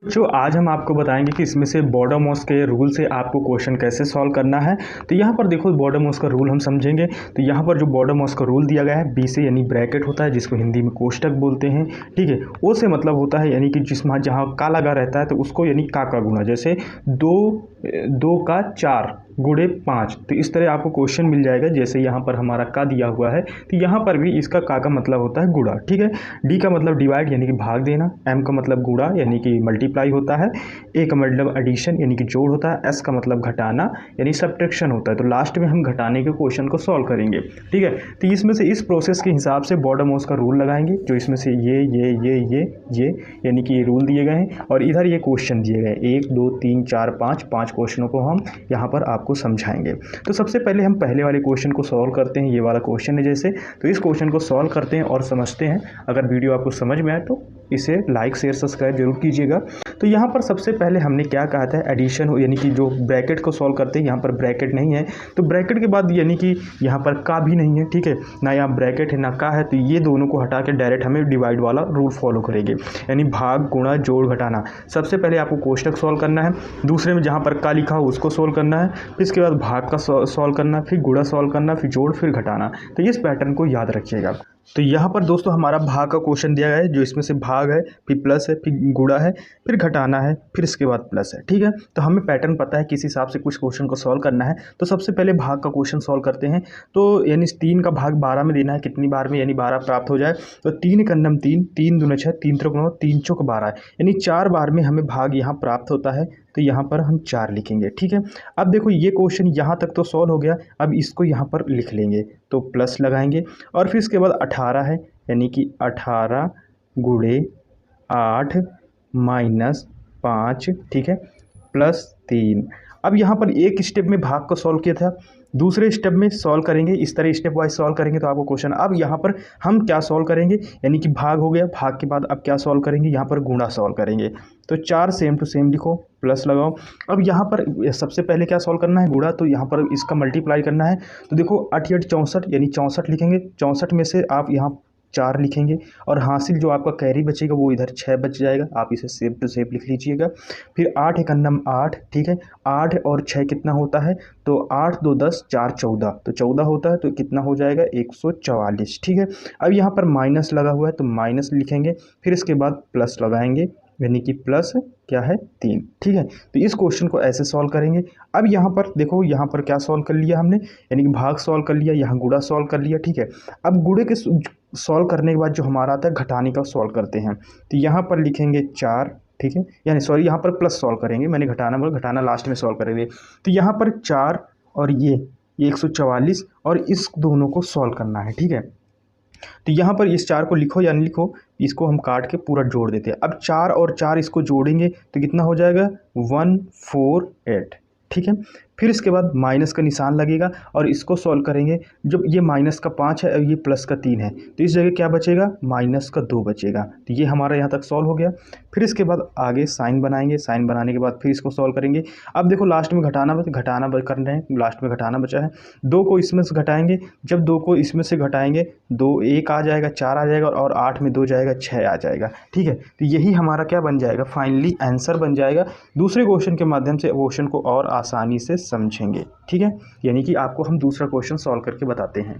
जो आज हम आपको बताएंगे कि इसमें से बॉडोमॉस के रूल से आपको क्वेश्चन कैसे सॉल्व करना है। तो यहाँ पर देखो बॉडोमॉस का रूल हम समझेंगे। तो यहाँ पर जो बॉडोमॉस का रूल दिया गया है, बी से यानी ब्रैकेट होता है जिसको हिंदी में कोष्टक बोलते हैं, ठीक है। ओ से मतलब होता है यानी कि जिसमें जहाँ का लगा रहता है तो उसको यानी का गुणा, जैसे दो का 4 गुणे 5। तो इस तरह आपको क्वेश्चन मिल जाएगा। जैसे यहाँ पर हमारा का दिया हुआ है तो यहाँ पर भी इसका का मतलब होता है गुणा, ठीक है। डी का मतलब डिवाइड यानी कि भाग देना, एम का मतलब गुणा यानी कि मल्टीप्लाई होता है, ए का मतलब एडिशन यानी कि जोड़ होता है, एस का मतलब घटाना यानी सब्ट्रैक्शन होता है। तो लास्ट में हम घटाने के क्वेश्चन को सॉल्व करेंगे, ठीक है। तो इसमें से इस प्रोसेस के हिसाब से बॉडोमॉस का रूल लगाएंगे, जो इसमें से ये यानी कि ये रूल दिए गए हैं और इधर ये क्वेश्चन दिए गए 1 2 3 4 5 क्वेश्चनों को हम यहाँ पर आपको समझाएंगे। तो सबसे पहले हम पहले वाले क्वेश्चन को सॉल्व करते हैं। ये वाला क्वेश्चन है जैसे, तो इस क्वेश्चन को सॉल्व करते हैं और समझते हैं। अगर वीडियो आपको समझ में आए तो इसे लाइक शेयर सब्सक्राइब जरूर कीजिएगा। तो यहाँ पर सबसे पहले हमने क्या कहा था, एडिशन यानी कि जो ब्रैकेट को सॉल्व करते हैं, यहाँ पर ब्रैकेट नहीं है तो ब्रैकेट के बाद यानी कि यहाँ पर का भी नहीं है, ठीक है ना, यहाँ ब्रैकेट है ना का है। तो ये दोनों को हटा के डायरेक्ट हमें डिवाइड वाला रूल फॉलो करेंगे, यानी भाग गुणा जोड़ घटाना। सबसे पहले आपको कोष्टक सॉल्व करना है, दूसरे में जहाँ पर का लिखा हो उसको सॉल्व करना है, फिर इसके बाद भाग का सॉल्व करना, फिर गुणा सॉल्व करना, फिर जोड़, फिर घटाना। तो इस पैटर्न को याद रखिएगा। तो यहाँ पर दोस्तों हमारा भाग का क्वेश्चन दिया गया है, जो इसमें से भाग है, फिर प्लस है, फिर गुणा है, फिर घटाना है, फिर इसके बाद प्लस है, ठीक है। तो हमें पैटर्न पता है किस हिसाब से कुछ क्वेश्चन को सॉल्व करना है। तो सबसे पहले भाग का क्वेश्चन सॉल्व करते हैं। तो यानी 3 का भाग 12 में देना है, कितनी बार में, यानी 12 प्राप्त हो जाए। तो 3 एकन्नम 3, 3 दूना 6, 3 त्रिक 9, 3 चौक 12, यानी 4 बार में हमें भाग यहाँ प्राप्त होता है। तो यहाँ पर हम 4 लिखेंगे, ठीक है। अब देखो ये क्वेश्चन यहाँ तक तो सॉल्व हो गया, अब इसको यहाँ पर लिख लेंगे, तो प्लस लगाएंगे और फिर इसके बाद 18 है, यानी कि 18 गुणे 8 माइनस 5, ठीक है, प्लस 3। अब यहाँ पर एक स्टेप में भाग को सॉल्व किया था, दूसरे स्टेप में सॉल्व करेंगे, इस तरह स्टेप वाइज सॉल्व करेंगे तो आपको क्वेश्चन। अब यहाँ पर हम क्या सॉल्व करेंगे, यानी कि भाग हो गया, भाग के बाद अब क्या सॉल्व करेंगे, यहाँ पर गुणा सॉल्व करेंगे। तो 4 सेम टू सेम लिखो, प्लस लगाओ। अब यहाँ पर सबसे पहले क्या सॉल्व करना है, गुणा, तो यहाँ पर इसका मल्टीप्लाई करना है। तो देखो 8 8 64 यानी 64 लिखेंगे, 64 में से आप यहाँ 4 लिखेंगे और हासिल जो आपका कैरी बचेगा वो इधर 6 बच जाएगा, आप इसे सेव टू सेव लिख लीजिएगा। फिर 8 एकन्नम 8, ठीक है, 8 और 6 कितना होता है, तो 8 2 10 4 14, तो 14 होता है, तो कितना हो जाएगा 144, ठीक है। अब यहाँ पर माइनस लगा हुआ है तो माइनस लिखेंगे, फिर इसके बाद प्लस लगाएंगे, यानी कि प्लस क्या है 3, ठीक है। तो इस क्वेश्चन को ऐसे सॉल्व करेंगे। अब यहाँ पर देखो, यहाँ पर क्या सॉल्व कर लिया हमने, यानी कि भाग सॉल्व कर लिया, यहाँ गुणा सॉल्व कर लिया, ठीक है। अब गुणे के सॉल्व करने के बाद जो हमारा आता है घटाने का सॉल्व करते हैं। तो यहाँ पर लिखेंगे 4, ठीक है, यानी सॉरी यहाँ पर प्लस सॉल्व करेंगे, मैंने घटाना बोला, घटाना लास्ट में सॉल्व करेंगे। तो यहाँ पर 4 और ये 144 और इस दोनों को सॉल्व करना है, ठीक है। तो यहाँ पर इस 4 को लिखो या नहीं लिखो, इसको हम काट के पूरा जोड़ देते हैं। अब 4 और 4 इसको जोड़ेंगे तो कितना हो जाएगा 148, ठीक है। फिर इसके बाद माइनस का निशान लगेगा और इसको सॉल्व करेंगे। जब ये माइनस का 5 है और ये प्लस का 3 है तो इस जगह क्या बचेगा, माइनस का 2 बचेगा। तो ये हमारा यहाँ तक सॉल्व हो गया। फिर इसके बाद आगे साइन बनाएंगे, साइन बनाने के बाद फिर इसको सॉल्व करेंगे। अब देखो लास्ट में घटाना कर रहे हैं, लास्ट में घटाना बचा है। 2 को इसमें से घटाएंगे, जब 2 को इसमें से घटाएंगे 2 1 आ जाएगा, 4 आ जाएगा और 8 में 2 जाएगा, 6 आ जाएगा, ठीक है। तो यही हमारा क्या बन जाएगा, फाइनली आंसर बन जाएगा। दूसरे क्वेश्चन के माध्यम से क्वेश्चन को और आसानी से समझेंगे, ठीक है। यानी कि आपको हम दूसरा क्वेश्चन सॉल्व करके बताते हैं।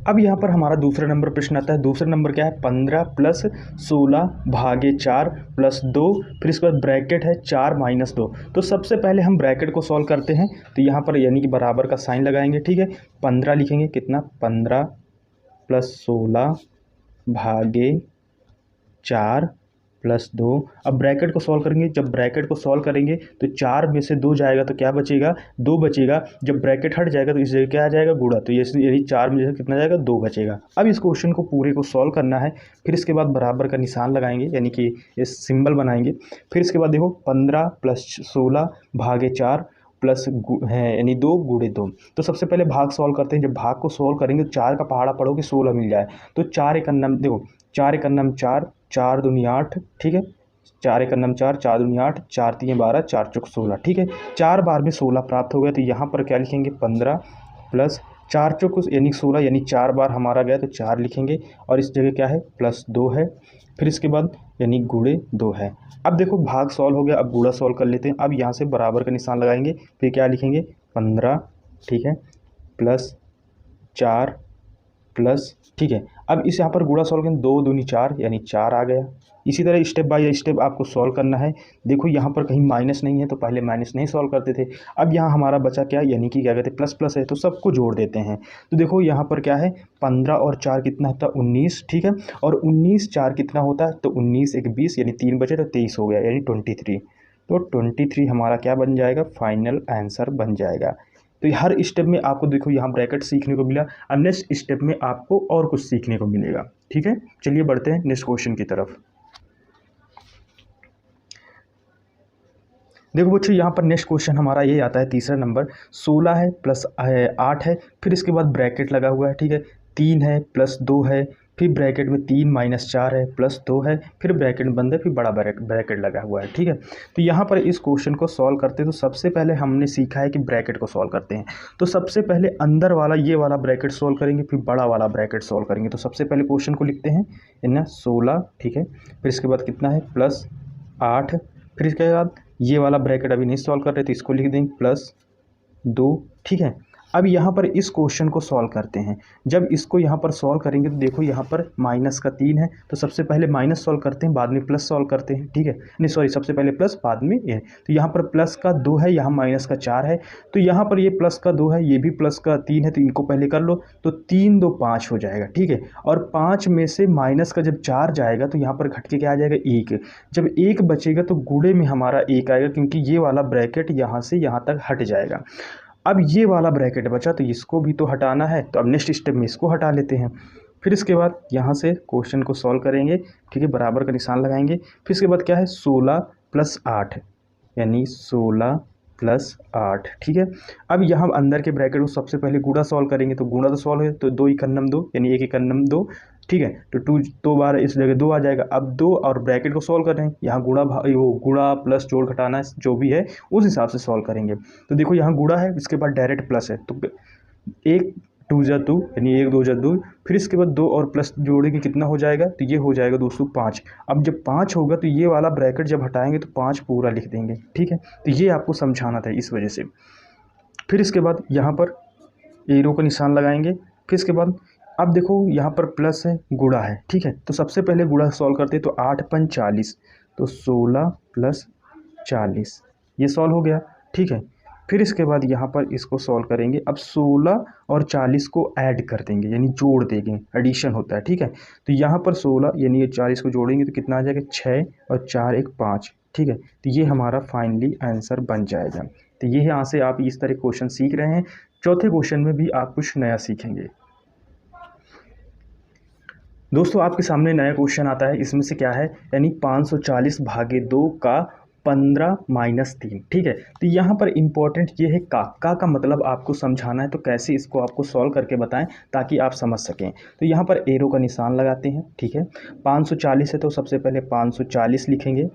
अब यहाँ पर हमारा दूसरा नंबर प्रश्न आता है। दूसरा नंबर क्या है, 15 + 16 भागे 4 + 2, फिर इसके बाद ब्रैकेट है 4 - 2। तो सबसे पहले हम ब्रैकेट को सॉल्व करते हैं। तो यहाँ पर यानी कि बराबर का साइन लगाएंगे, ठीक है। 15 लिखेंगे, कितना 15 + 16 भागे 4 + 2। अब ब्रैकेट को सॉल्व करेंगे, जब ब्रैकेट को सॉल्व करेंगे तो 4 में से 2 जाएगा तो क्या बचेगा, 2 बचेगा। जब ब्रैकेट हट जाएगा तो इस जगह क्या आ जाएगा, गुणा, तो यही 4 में से कितना जाएगा, 2 बचेगा। अब इस क्वेश्चन को पूरे को सॉल्व करना है। फिर इसके बाद बराबर का निशान लगाएंगे, यानी कि ये सिंबल बनाएंगे। फिर इसके बाद देखो 15 + 16 भागे 4 प्लस है यानी 2 गुणे 2। तो सबसे पहले भाग सॉल्व करते हैं। जब भाग को सॉल्व करेंगे 4 का पहाड़ा पढ़ोगे 16 मिल जाए, तो 4 एकन्नम देखो 4 एकन्नम 4, 4 दूनी 8, ठीक है, 4 एकन्नम 4, 4 दूनी 8, 4 तीन 12, 4 चौक 16, ठीक है। 4 बार में 16 प्राप्त हो गया। तो यहाँ पर क्या लिखेंगे, 15 + 4 चौक यानी 16 यानी 4 बार हमारा गया तो 4 लिखेंगे और इस जगह क्या है +2 है। फिर इसके बाद यानी गुणे 2 है। अब देखो भाग सॉल्व हो गया, अब गुणा सॉल्व कर लेते हैं। अब यहाँ से बराबर का निशान लगाएंगे, फिर क्या लिखेंगे 15, ठीक है, +4 प्लस, ठीक है। अब इस यहाँ पर गुणा सॉल्व करें, 2 दूनी 4 यानी 4 आ गया। इसी तरह स्टेप बाय स्टेप आपको सॉल्व करना है। देखो यहाँ पर कहीं माइनस नहीं है तो पहले माइनस नहीं सॉल्व करते थे। अब यहाँ हमारा बचा क्या, यानी कि क्या कहते हैं प्लस प्लस है तो सबको जोड़ देते हैं। तो देखो यहाँ पर क्या है 15 और 4 कितना होता है 19, ठीक है। और 19 4 कितना होता है तो 19 1 20 यानी 3 बचे तो 23 हो गया यानी 23। तो 23 हमारा क्या बन जाएगा, फाइनल आंसर बन जाएगा। तो हर स्टेप में आपको देखो यहाँ ब्रैकेट सीखने को मिला। अब नेक्स्ट स्टेप में आपको और कुछ सीखने को मिलेगा, ठीक है। चलिए बढ़ते हैं नेक्स्ट क्वेश्चन की तरफ। देखो बच्चों यहाँ पर नेक्स्ट क्वेश्चन हमारा ये आता है तीसरा नंबर। 16 है +8 है, फिर इसके बाद ब्रैकेट लगा हुआ है, ठीक है। 3 है +2 है, फिर ब्रैकेट में 3 - 4 है +2 है, फिर ब्रैकेट बंद है, फिर बड़ा ब्रैकेट लगा हुआ है, ठीक है। तो यहाँ पर इस क्वेश्चन को सॉल्व करते हैं तो सबसे पहले हमने सीखा है कि ब्रैकेट को सॉल्व करते हैं। तो सबसे पहले अंदर वाला ये वाला ब्रैकेट सॉल्व करेंगे, फिर बड़ा वाला ब्रैकेट सॉल्व करेंगे। तो सबसे पहले क्वेश्चन को लिखते हैं ना 16, ठीक है। फिर इसके बाद कितना है +8, फिर इसके बाद ये वाला ब्रैकेट अभी नहीं सॉल्व कर रहे तो इसको लिख देंगे +2, ठीक है। अब यहाँ पर इस क्वेश्चन को सॉल्व करते हैं। जब इसको यहाँ पर सॉल्व करेंगे तो देखो यहाँ पर माइनस का 3 है तो सबसे पहले माइनस सॉल्व करते हैं, बाद में प्लस सॉल्व करते हैं, ठीक है। नहीं सॉरी, सबसे पहले प्लस बाद में ये। तो यहाँ पर प्लस का 2 है, यहाँ माइनस का 4 है। तो यहाँ पर ये प्लस का 2 है, ये भी प्लस का 3 है, तो इनको पहले कर लो। तो 3 2 5 हो जाएगा, ठीक है। और 5 में से माइनस का जब 4 जाएगा तो यहाँ पर घट के क्या आ जाएगा 1। जब 1 बचेगा तो गुणे में हमारा 1 आएगा, क्योंकि ये वाला ब्रैकेट यहाँ से यहाँ तक हट जाएगा। अब ये वाला ब्रैकेट बचा तो इसको भी तो हटाना है, तो अब नेक्स्ट स्टेप में इसको हटा लेते हैं। फिर इसके बाद यहाँ से क्वेश्चन को सॉल्व करेंगे, ठीक है, बराबर का निशान लगाएंगे। फिर इसके बाद क्या है 16 + 8 यानी 16 + 8, ठीक है। अब यहाँ अंदर के ब्रैकेट को सबसे पहले गुणा सॉल्व करेंगे, तो गुणा तो सॉल्व है तो 2 × 2 यानी 1 × 2, ठीक है। तो 2 बार इस जगह 2 आ जाएगा। अब 2 और ब्रैकेट को सॉल्व कर रहे हैं, यहाँ गुणा प्लस जोड़ घटाना है, जो भी है उस हिसाब से सॉल्व करेंगे। तो देखो यहाँ गुणा है, इसके बाद डायरेक्ट प्लस है, तो 1 2 × 2 यानी 1 2 × 2, फिर इसके बाद 2 और प्लस जोड़ेंगे कितना हो जाएगा, तो ये हो जाएगा दोस्तों 5। अब जब 5 होगा तो ये वाला ब्रैकेट जब हटाएंगे तो 5 पूरा लिख देंगे, ठीक है। तो ये आपको समझाना था इस वजह से। फिर इसके बाद यहाँ पर एरो का निशान लगाएंगे। फिर इसके बाद अब देखो यहाँ पर प्लस है, गुणा है, ठीक है। तो सबसे पहले गुणा सॉल्व करते हैं, तो 8 × 5 = 40, तो 16 + 40 ये सॉल्व हो गया, ठीक है। फिर इसके बाद यहाँ पर इसको सॉल्व करेंगे। अब 16 और 40 को ऐड कर देंगे, यानी जोड़ देंगे, एडिशन होता है, ठीक है। तो यहाँ पर 16 यानी ये 40 को जोड़ेंगे तो कितना आ जाएगा 6 और 4 1 5, ठीक है। तो ये हमारा फाइनली आंसर बन जाएगा। तो ये यहाँ से आप इस तरह क्वेश्चन सीख रहे हैं। चौथे क्वेश्चन में भी आप कुछ नया सीखेंगे। दोस्तों आपके सामने नया क्वेश्चन आता है, इसमें से क्या है, यानी 540 भागे 2 का 15 - 3, ठीक है। तो यहाँ पर इम्पोर्टेंट ये है का मतलब आपको समझाना है, तो कैसे इसको आपको सॉल्व करके बताएं ताकि आप समझ सकें। तो यहाँ पर एरो का निशान लगाते हैं, ठीक है। 540 है तो सबसे पहले 540 लिखेंगे,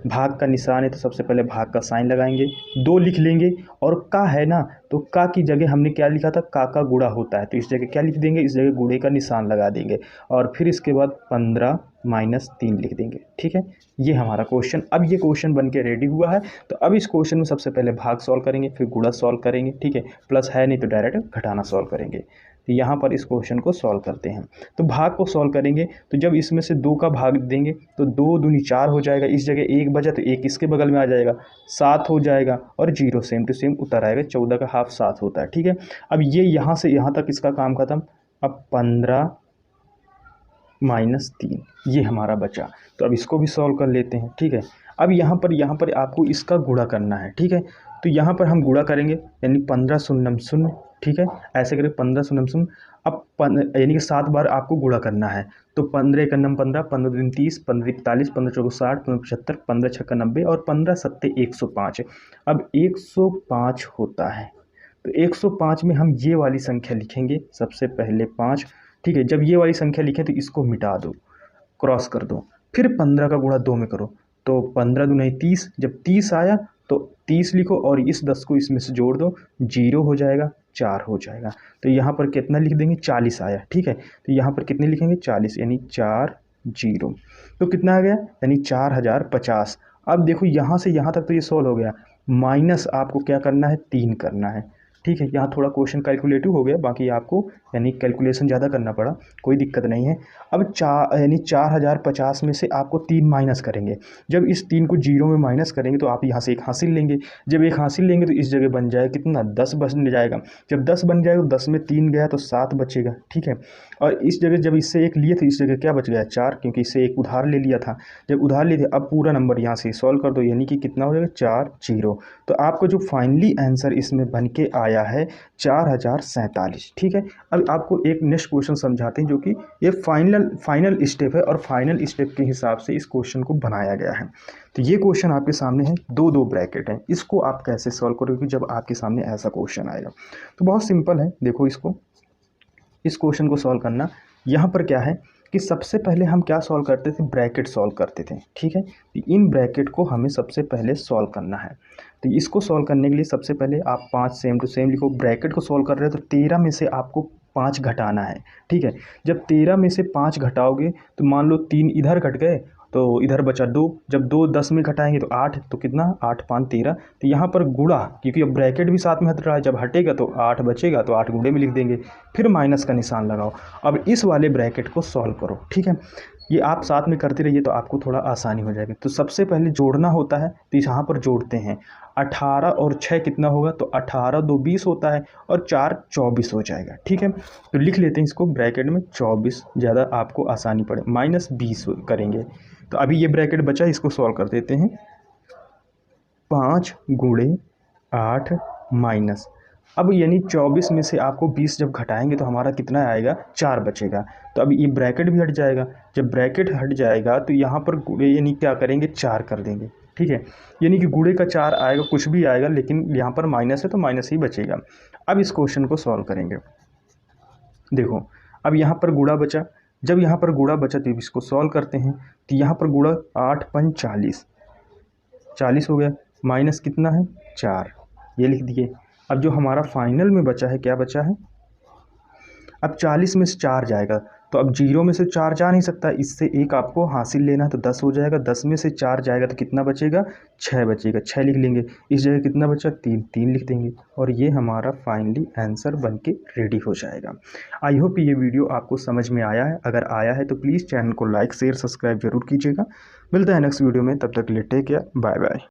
भाग का निशान है तो सबसे पहले भाग का साइन लगाएंगे, 2 लिख लेंगे। और का है ना, तो का की जगह हमने क्या लिखा था, का गुणा होता है, तो इस जगह क्या लिख देंगे, इस जगह गुणे का निशान लगा देंगे। और फिर इसके बाद 15 - 3 लिख देंगे, ठीक है। ये हमारा क्वेश्चन, अब ये क्वेश्चन बन के रेडी हुआ है। तो अब इस क्वेश्चन में सबसे पहले भाग सॉल्व करेंगे, फिर गुणा सॉल्व करेंगे, ठीक है। प्लस है नहीं तो डायरेक्ट घटाना सॉल्व करेंगे। तो यहाँ पर इस क्वेश्चन को सॉल्व करते हैं। तो भाग को सॉल्व करेंगे, तो जब इसमें से 2 का भाग देंगे तो 2 दूनी 4 हो जाएगा, इस जगह 1 बचा तो 1 इसके बगल में आ जाएगा, 7 हो जाएगा, और 0 सेम टू सेम उतर आएगा। 14 का हाफ 7 होता है, ठीक है। अब ये यहाँ से यहाँ तक इसका काम खत्म। अब 15 - 3 ये हमारा बचा, तो अब इसको भी सॉल्व कर लेते हैं, ठीक है। अब यहाँ पर आपको इसका गुणा करना है, ठीक है। तो यहाँ पर हम गुणा करेंगे, यानी 15 0 0, ठीक है। ऐसे करें 15 0 0। अब यानी कि 7 बार आपको गुणा करना है, तो 15 × 15, 15 दूनी 30, 15 41, 15 चौको 60, 15 75, 15 छक्का 90 और 15 सत्ते 105। अब 105 होता है, तो 105 में हम ये वाली संख्या लिखेंगे, सबसे पहले 5, ठीक है। जब ये वाली संख्या लिखें तो इसको मिटा दो, क्रॉस कर दो, फिर 15 का गुणा 2 में करो, तो 15 दूनी 30, जब 30 आया तो 30 लिखो और इस 10 को इसमें से जोड़ दो, 0 हो जाएगा, 4 हो जाएगा। तो यहाँ पर कितना लिख देंगे, 40 आया, ठीक है। तो यहाँ पर कितने लिखेंगे, 40 यानी 4 0। तो कितना आ गया, यानी 4050। अब देखो यहाँ से यहाँ तक तो ये सॉल्व हो गया, माइनस आपको क्या करना है, 3 करना है, ठीक है। यहाँ थोड़ा क्वेश्चन कैलकुलेटिव हो गया, बाकी आपको यानी कैलकुलेशन ज़्यादा करना पड़ा, कोई दिक्कत नहीं है। अब यानी 4050 में से आपको 3 माइनस करेंगे। जब इस 3 को 0 में माइनस करेंगे तो आप यहाँ से एक हासिल लेंगे। जब एक हासिल लेंगे तो इस जगह बन जाएगा कितना, 10 बन जाएगा। जब 10 बन जाएगा तो 10 में 3 गया तो 7 बचेगा, ठीक है। और इस जगह जब इससे एक लिए तो इस जगह क्या बच गया, 4, क्योंकि इससे एक उधार ले लिया था। जब उधार लिए थे, अब पूरा नंबर यहाँ से सॉल्व कर दो, यानी कि कितना हो जाएगा, 4 0। तो आपको जो फाइनली आंसर इसमें बन के आया है 4047, ठीक है। अब आपको एक नेक्स्ट क्वेश्चन समझाते हैं, जो कि ये फाइनल स्टेप है और फाइनल स्टेप के हिसाब से इस क्वेश्चन को बनाया गया है। तो ये क्वेश्चन आपके सामने है, दो ब्रैकेट हैं, इसको आप कैसे सॉल्व करोगे जब आपके सामने ऐसा क्वेश्चन आएगा। तो बहुत सिंपल है, देखो इस क्वेश्चन को सॉल्व करना। यहाँ पर क्या है कि सबसे पहले हम क्या सॉल्व करते थे, ब्रैकेट सॉल्व करते थे, ठीक है। तो इन ब्रैकेट को हमें सबसे पहले सॉल्व करना है। तो इसको सॉल्व करने के लिए सबसे पहले आप 5 सेम टू सेम लिखो। ब्रैकेट को सॉल्व कर रहे हो तो 13 में से आपको 5 घटाना है, ठीक है। जब 13 में से 5 घटाओगे तो मान लो 3 इधर घट गए तो इधर बचा 2। जब 2 10 में घटाएंगे तो 8, तो कितना, 8 5 13। तो यहाँ पर गुणा, क्योंकि अब ब्रैकेट भी साथ में हट रहा है, जब हटेगा तो 8 बचेगा, तो 8 गुणे में लिख देंगे, फिर माइनस का निशान लगाओ। अब इस वाले ब्रैकेट को सॉल्व करो, ठीक है। ये आप साथ में करते रहिए तो आपको थोड़ा आसानी हो जाएगी। तो सबसे पहले जोड़ना होता है, तो यहाँ पर जोड़ते हैं। 18 और 6 कितना होगा, तो 18 2 20 होता है और 4 24 हो जाएगा, ठीक है। तो लिख लेते हैं इसको ब्रैकेट में 24, ज़्यादा आपको आसानी पड़े, माइनस 20 करेंगे। तो अभी ये ब्रैकेट बचा, इसको सॉल्व कर देते हैं। 5 गुणे 8 माइनस, अब यानी 24 में से आपको 20 जब घटाएंगे तो हमारा कितना आएगा, 4 बचेगा। तो अब ये ब्रैकेट भी हट जाएगा। जब ब्रैकेट हट जाएगा तो यहाँ पर गुणे यानी क्या करेंगे, 4 कर देंगे, ठीक है। यानी कि गुणे का 4 आएगा, कुछ भी आएगा, लेकिन यहाँ पर माइनस है तो माइनस ही बचेगा। अब इस क्वेश्चन को सॉल्व करेंगे। देखो अब यहाँ पर गुणा बचा, जब यहाँ पर गुणा बचा तो इसको सॉल्व करते हैं। तो यहाँ पर गुणा 8 5 40, 40 हो गया, माइनस कितना है, 4, ये लिख दिए। अब जो हमारा फाइनल में बचा है, क्या बचा है, अब 40 में से 4 जाएगा, तो अब 0 में से 4 जा नहीं सकता, इससे एक आपको हासिल लेना है, तो 10 हो जाएगा। 10 में से 4 जाएगा तो कितना बचेगा, 6 बचेगा, 6 लिख लेंगे। इस जगह कितना बचा, 3 लिख देंगे, और ये हमारा फाइनली आंसर बन के रेडी हो जाएगा। आई होप ये वीडियो आपको समझ में आया है। अगर आया है तो प्लीज़ चैनल को लाइक शेयर सब्सक्राइब जरूर कीजिएगा। मिलता है नेक्स्ट वीडियो में, तब तक के लिए टेक केयर, बाय बाय।